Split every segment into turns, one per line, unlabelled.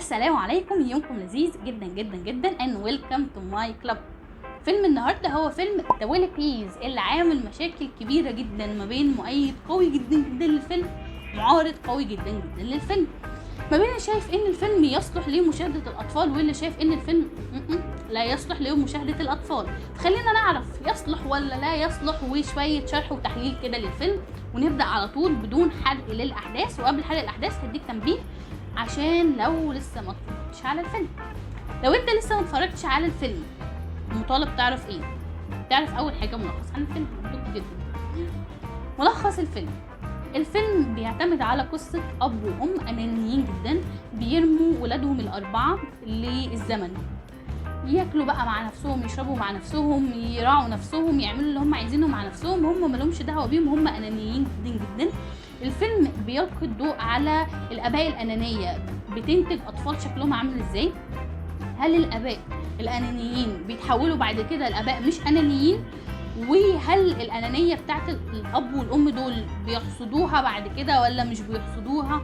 السلام عليكم، يومكم لذيذ جدا جدا جدا and welcome to my club. فيلم النهارده هو فيلم The Willoughbys اللي عامل مشاكل كبيره جدا ما بين مؤيد قوي جدا جدا للفيلم ومعارض قوي جدا جدا للفيلم. ما بين اللي شايف ان الفيلم يصلح لمشاهده الاطفال واللي شايف ان الفيلم لا يصلح لمشاهده الاطفال. خلينا نعرف يصلح ولا لا يصلح وشويه شرح وتحليل كده للفيلم، ونبدا على طول بدون حرق للاحداث. وقبل حرق الاحداث هديك تنبيه عشان لو لسه ما اتفرجتش على الفيلم. لو انت لسه ما اتفرجتش على الفيلم مطالب تعرف ايه؟ تعرف اول حاجه ملخص عن الفيلم مطلوب جدا. ملخص الفيلم بيعتمد على قصه اب وام انانيين جدا بيرموا ولادهم الاربعه للزمن، ياكلوا بقى مع نفسهم، يشربوا مع نفسهم، يراعوا نفسهم، يعملوا اللي هم عايزينه مع نفسهم، هم مالهمش دعوه بيهم، هم انانيين جدا جدا. الفيلم بيلقي الضوء على الاباء الانانيه بتنتج اطفال شكلهم عامل ازاي. هل الاباء الانانيين بيتحولوا بعد كده لاباء مش انانيين؟ وهل الانانيه بتاعت الاب والام دول بيحصدوها بعد كده ولا مش بيحصدوها؟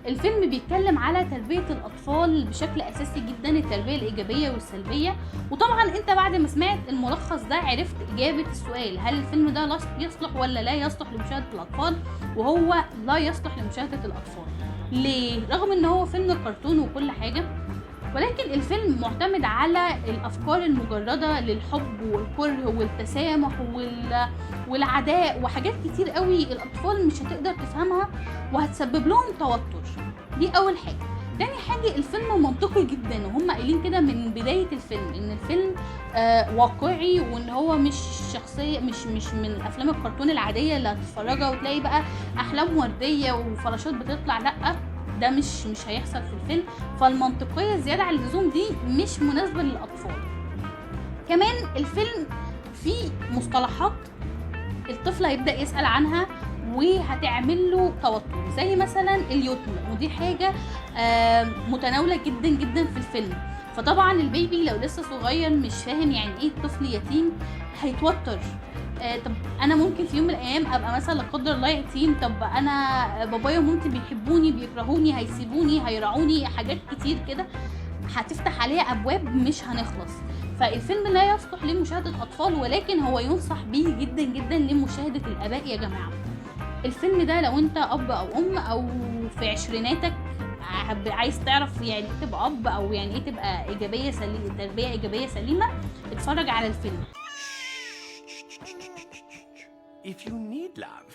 الفيلم بيتكلم على تربية الأطفال بشكل أساسي جدا، التربية الإيجابية والسلبية. وطبعا أنت بعد ما سمعت الملخص ده عرفت إجابة السؤال، هل الفيلم ده يصلح ولا لا يصلح لمشاهدة الأطفال؟ وهو لا يصلح لمشاهدة الأطفال. ليه؟ رغم أنه هو فيلم كرتون وكل حاجة، ولكن الفيلم معتمد على الأفكار المجردة للحب والكره والتسامح والعداء وحاجات كتير قوي الأطفال مش هتقدر تفهمها وهتسبب لهم توتر. دي أول حاجة. تاني حاجة، الفيلم منطقي جدا، وهم قايلين كده من بداية الفيلم إن الفيلم واقعي، وإن هو مش شخصية مش من الأفلام الكرتون العادية اللي هتتفرجها وتلاقي بقى أحلام وردية وفراشات بتطلع. لأ، ده مش هيحصل في الفيلم. فالمنطقية زيادة عن اللزوم دي مش مناسبة للأطفال. كمان الفيلم فيه مصطلحات الطفل هيبدأ يسأل عنها وهتعمل له توتر، زي مثلا اليتم، ودي حاجة متناولة جدا جدا في الفيلم. فطبعا البيبي لو لسه صغير مش فاهم يعني ايه طفل يتيم هيتوتر. طب انا ممكن في يوم من الايام ابقى مثلا لا قدر الله يتيم، طب انا بابايا ومامتي بيحبوني بيكرهوني هيسيبوني هيرعوني، حاجات كتير كده هتفتح عليه ابواب مش هنخلص. فالفيلم لا يصلح لمشاهده اطفال، ولكن هو ينصح بيه جدا جدا لمشاهده الاباء يا جماعه. الفيلم ده لو انت اب او ام او في عشريناتك عايز تعرف يعني ايه تبقى اب او يعني ايه تبقى ايجابيه سليمه، تربيه ايجابيه سليمه، اتفرج على الفيلم.
If you need love,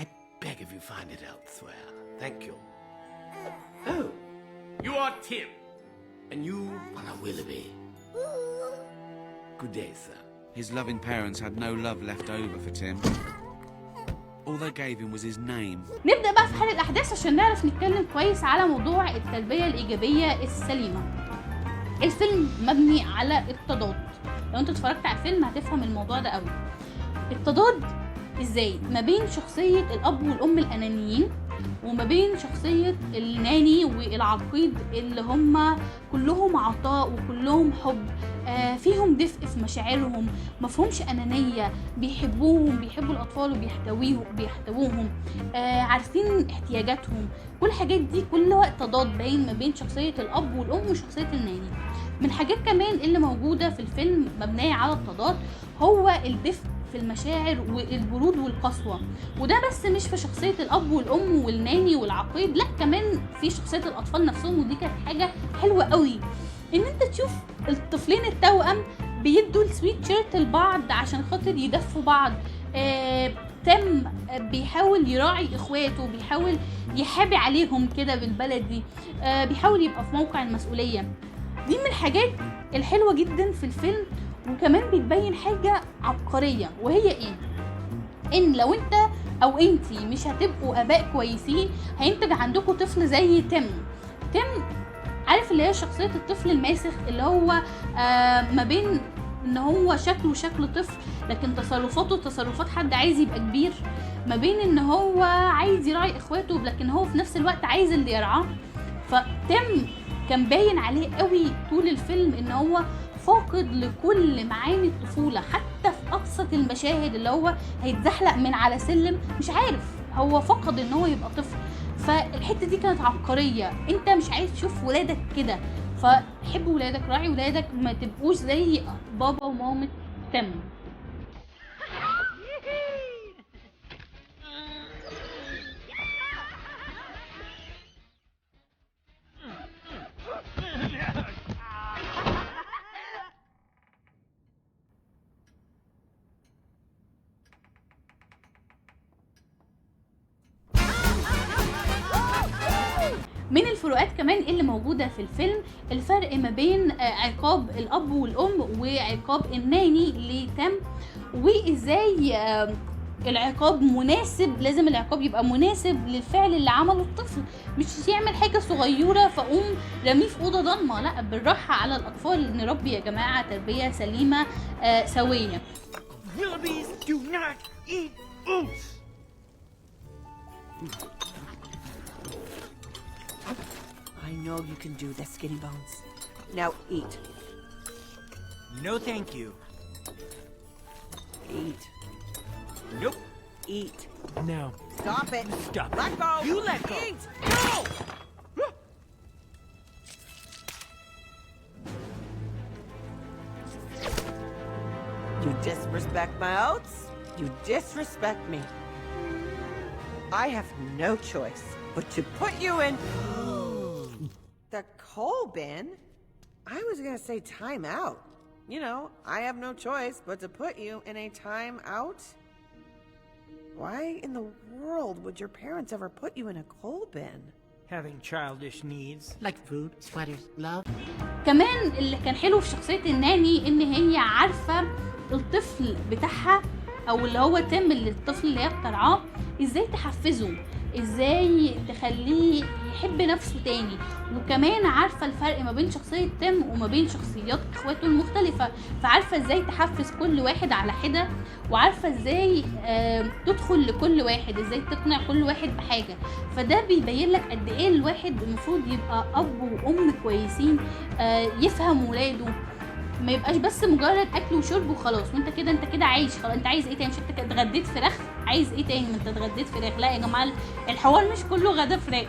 I beg of you find it elsewhere. Thank you. Oh, you are Tim. And you are Willoughby. Good day, sir.
His loving parents had no love left over for Tim. All they gave him was his name.
نبدأ بقى في حل الأحداث عشان نعرف نتكلم كويس على موضوع التربية الإيجابية السليمة. الفيلم مبني على التضاد. لو انت اتفرجت على الفيلم هتفهم الموضوع ده قوي. التضاد ازاي ما بين شخصية الأب والأم الأنانيين وما بين شخصية الناني والعقيد اللي هم كلهم عطاء وكلهم حب، فيهم دفء في مشاعرهم، مفهومش أنانية، بيحبوهم، بيحبوا الأطفال وبيحتووهم، عارفين احتياجاتهم. كل الحاجات دي كل وقت تضاد باين ما بين شخصية الأب والأم وشخصية الناني. من الحاجات كمان اللي موجودة في الفيلم مبنية على التضاد هو الدفء في المشاعر والبرود والقسوة، وده بس مش في شخصية الأب والأم والناني والعقيد، لا كمان في شخصية الأطفال نفسهم. ودي كانت حاجة حلوة قوي إن أنت تشوف الطفلين التوأم بيدوا السويت شيرت لبعض عشان خاطر يدفوا بعض. تم بيحاول يراعي إخواته، بيحاول يحابي عليهم كده بالبلدي، بيحاول يبقى في موقع المسؤولية. دي من الحاجات الحلوة جدا في الفيلم. وكمان بتبين حاجة عبقرية، وهي ايه؟ ان لو انت او انتي مش هتبقوا اباء كويسين هينتج عندكم طفل زي تم. عارف اللي هي شخصية الطفل الماسخ اللي هو ما بين ان هو شكله شكل طفل لكن تصرفاته تصرفات حد عايز يبقى كبير، ما بين ان هو عايز يراعي اخواته لكن هو في نفس الوقت عايز اللي يرعاه. فتم كان باين عليه قوي طول الفيلم ان هو فاقد لكل معاني الطفولة، حتى في أبسط المشاهد اللي هو هيتزحلق من على سلم مش عارف، هو فقد ان هو يبقى طفل. فالحته دي كانت عبقريه. انت مش عايز تشوف ولادك كده، فحب ولادك، راعي ولادك، ما تبقوش زي بابا ومامة تم. من الفروقات كمان اللي موجودة في الفيلم الفرق ما بين عقاب الأب والأم وعقاب الناني لتم، وإزاي العقاب مناسب. لازم العقاب يبقى مناسب للفعل اللي عمله الطفل، مش يعمل حاجة صغيرة فقوم رميه في أوضة ضلمة. لا، بالراحة على الأطفال، نربي يا جماعة تربية سليمة سوية.
Willoughbys do not eat oats!
I know you can do this, Skinny Bones. Now eat.
No thank you.
Eat.
Nope.
Eat.
No.
Stop it.
Stop.
Let go.
You let go.
Eat.
No!
You disrespect my oats. You disrespect me. I have no choice but to put you in the coal bin. I was gonna say time out. You know, I have no choice but to put you in a time out. Why in the world would your parents ever put you in a coal bin?
Having childish needs.
Like food, sweaters, love.
كمان اللي كان حلو في شخصية الناني ان هي عارفة الطفل بتاعها، او اللي هو تم، اللي الطفل اللي هي اخترعاه، ازاي تحفزه، ازاي تخليه يحب نفسه تاني. وكمان عارفة الفرق ما بين شخصية تم وما بين شخصيات اخواته المختلفة، فعارفة ازاي تحفز كل واحد على حدة، وعارفة ازاي تدخل لكل واحد، ازاي تقنع كل واحد بحاجة. فده بيبين لك قد ايه الواحد المفروض يبقى اب وام كويسين، يفهم ولاده، ما يبقاش بس مجرد اكل وشرب وخلاص وانت كده عايش خلاص. انت عايز ايه تاني؟ مش انت كده اتغديت فراخ، عايز ايه تاني؟ ما انت اتغديت فراخ. لا يا جماعه، الحوار مش كله غدا فراخ.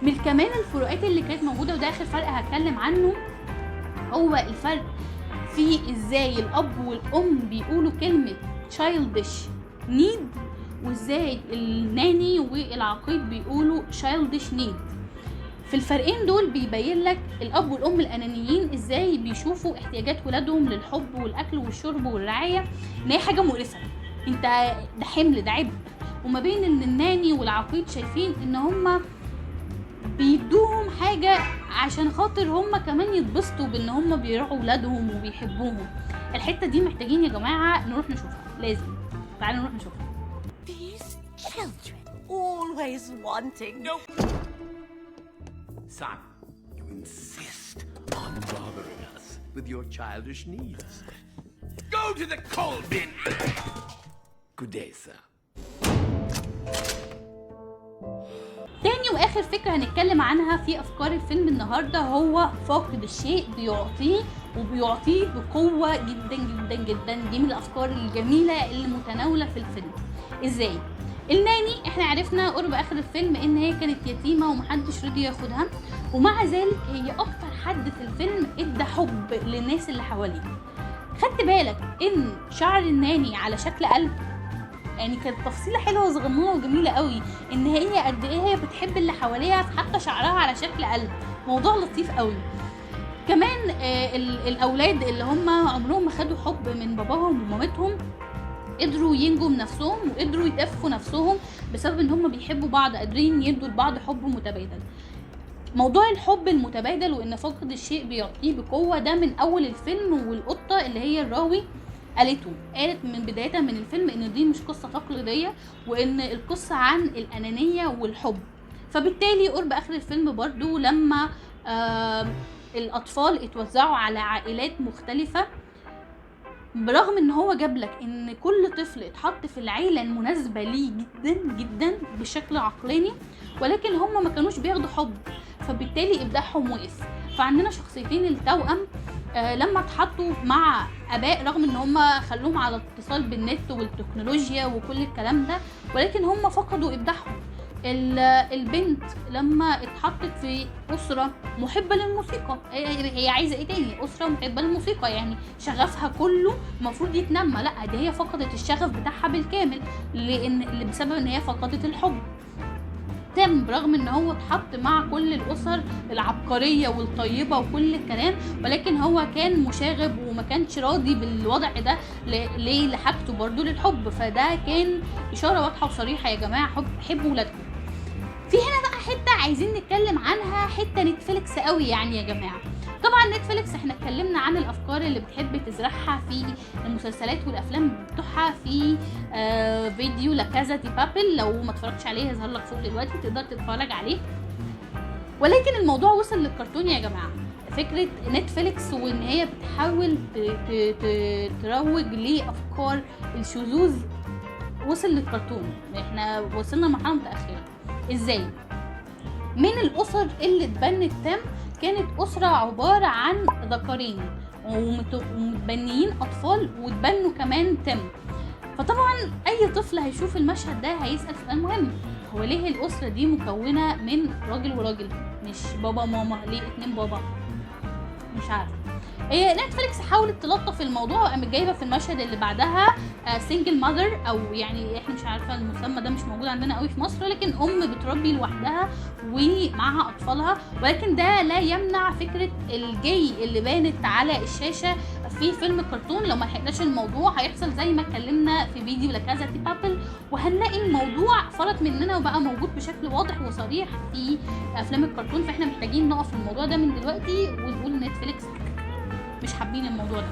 من كمان الفروقات اللي كانت موجوده، وده اخر فرق هتكلم عنه، هو الفرق في ازاي الاب والام بيقولوا كلمه childish need، وازاي الناني والعقيد بيقولوا childish need. في الفرقين دول بيبين لك الاب والام الانانيين ازاي بيشوفوا احتياجات ولادهم للحب والاكل والشرب والرعايه ان هي حاجه مقرفه، انت ده حمل، ده عبء. وما بين ان الناني والعقيد شايفين ان هما بيدوهم حاجه عشان خاطر هما كمان يتبسطوا بان هما بيرعوا ولادهم وبيحبوهم. الحته دي محتاجين يا جماعه نروح نشوفها، لازم تعالوا نروح نشوفها.
These children always wanting.
Nope. Son, you insist on bothering us with your childish needs. Go to the coal bin! Good day, sir.
تاني واخر فكرة هنتكلم عنها في افكار الفيلم النهاردة هو فاقد الشيء بيعطيه، وبيعطيه بقوة جدا جدا جدا. دي من الافكار الجميلة اللي متناولة في الفيلم. ازاي؟ الناني احنا عرفنا قرب اخر الفيلم ان هي كانت يتيمة ومحدش رضي ياخدها، ومع ذلك هي اكتر حد في الفيلم ادى حب للناس اللي حواليه. خدت بالك ان شعر الناني على شكل قلب؟ يعني كانت تفصيله حلوه وصغنونه وجميله قوي، ان هي قد ايه هي بتحب اللي حواليها، حتى شعرها على شكل قلب. موضوع لطيف قوي. كمان الاولاد اللي هم عمرهم ما خدوا حب من باباهم ومامتهم قدروا ينجوا من نفسهم وقدروا يدفوا نفسهم بسبب ان هم بيحبوا بعض، قادرين يدوا لبعض حب متبادل. موضوع الحب المتبادل وان فقد الشيء بيعطيه بقوه ده من اول الفيلم، والقطه اللي هي الراوي قالت من بدايه من الفيلم ان دي مش قصه تقليديه، وان القصه عن الانانيه والحب. فبالتالي قرب اخر الفيلم برضو لما الاطفال اتوزعوا على عائلات مختلفه، برغم ان هو جاب لك ان كل طفل اتحط في العيله المناسبه ليه جدا جدا بشكل عقلاني، ولكن هم ما كانوش بياخدوا حب، فبالتالي ابداعهم وقف. فعندنا شخصيتين التوأم لما اتحطوا مع اباء، رغم ان هم خلوهم على اتصال بالنت والتكنولوجيا وكل الكلام ده، ولكن هم فقدوا ابداعهم. البنت لما اتحطت في اسره محبه للموسيقى، هي عايزه ايه تاني؟ اسره محبه للموسيقى، يعني شغفها كله المفروض يتنمى. لا، دي هي فقدت الشغف بتاعها بالكامل، اللي بسبب ان هي فقدت الحب. تم برغم ان هو اتحط مع كل الاسر العبقريه والطيبه وكل الكلام، ولكن هو كان مشاغب وما كانش راضي بالوضع ده. ليه؟ لحاجته برضو للحب. فده كان اشاره واضحه وصريحه يا جماعه، حبوا ولادكم. في هنا بقى حته عايزين نتكلم عنها، حته نتفليكس قوي يعني يا جماعه. طبعا نتفليكس احنا اتكلمنا عن الافكار اللي بتحب تزرعها في المسلسلات والافلام بتوعها في فيديو لا كازا دي بابل. لو ما اتفرجتش عليه هيظهر لك فوق دلوقتي، تقدر تتفرج عليه. ولكن الموضوع وصل للكرتون يا جماعه. فكره نتفليكس وان هي بتحاول تروج لافكار الشذوذ وصل للكرتون. احنا وصلنا لمرحله متاخره. ازاي؟ من الاسر اللي اتبنت تم كانت اسره عباره عن ذكرين ومتبنيين اطفال واتبنوا كمان تم. فطبعا اي طفل هيشوف المشهد ده هيسال سؤال مهم: هو ليه الاسره دي مكونه من راجل وراجل، مش بابا ماما؟ ليه 2 بابا؟ مش عارفه. نتفليكس حاولت تلطف الموضوع وقامت جايبه في المشهد اللي بعدها سنجل ماذر، او يعني احنا مش عارفه المسمى ده، مش موجود عندنا قوي في مصر، لكن بتربي لوحدها ومعها اطفالها. ولكن ده لا يمنع فكره الجي اللي بانت على الشاشه في فيلم الكرتون. لو ما لحقناش الموضوع هيحصل زي ما اتكلمنا في فيديو لا كازا دي بابل، وهنلاقي الموضوع فرط مننا وبقى موجود بشكل واضح وصريح في افلام الكرتون. فاحنا محتاجين نقف في الموضوع ده من دلوقتي ونقول نتفليكس مش حابين الموضوع ده.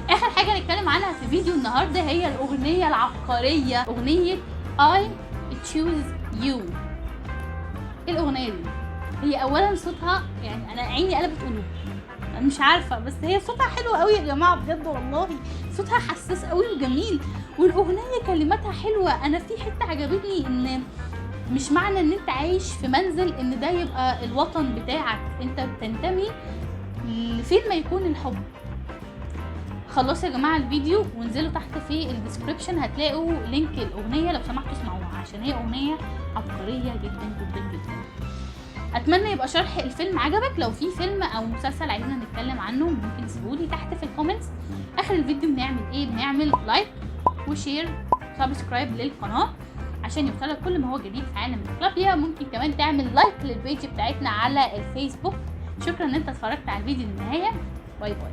اخر حاجه نتكلم عنها في فيديو النهارده هي الاغنيه العبقريه، اغنيه I Choose You. ايه الاغنيه دي؟ هي اولا صوتها يعني انا عيني قلبت قلوب، انا مش عارفه، بس هي صوتها حلو قوي يا جماعه بجد والله. صوتها حساس قوي وجميل، والاغنيه كلماتها حلوه. انا في حته عجبتني ان مش معنى ان انت عايش في منزل ان ده يبقى الوطن بتاعك، انت بتنتمي لفين ما يكون الحب. خلصوا يا جماعه الفيديو وانزلوا تحت في الديسكريبشن هتلاقوا لينك الاغنيه، لو سمحتوا اسمعوها عشان هي اغنيه عبقريه جدا جدا جدا. اتمنى يبقى شرح الفيلم عجبك. لو في فيلم او مسلسل عايزين نتكلم عنه ممكن تسيبولي تحت في الكومنتس. اخر الفيديو بنعمل ايه؟ بنعمل لايك وشير سبسكرايب للقناه عشان يوصلك كل ما هو جديد في عالم الكلابيا. ممكن كمان تعمل لايك للبيج بتاعتنا على الفيسبوك. شكرا ان انت اتفرجت على الفيديو للنهايه. باي باي.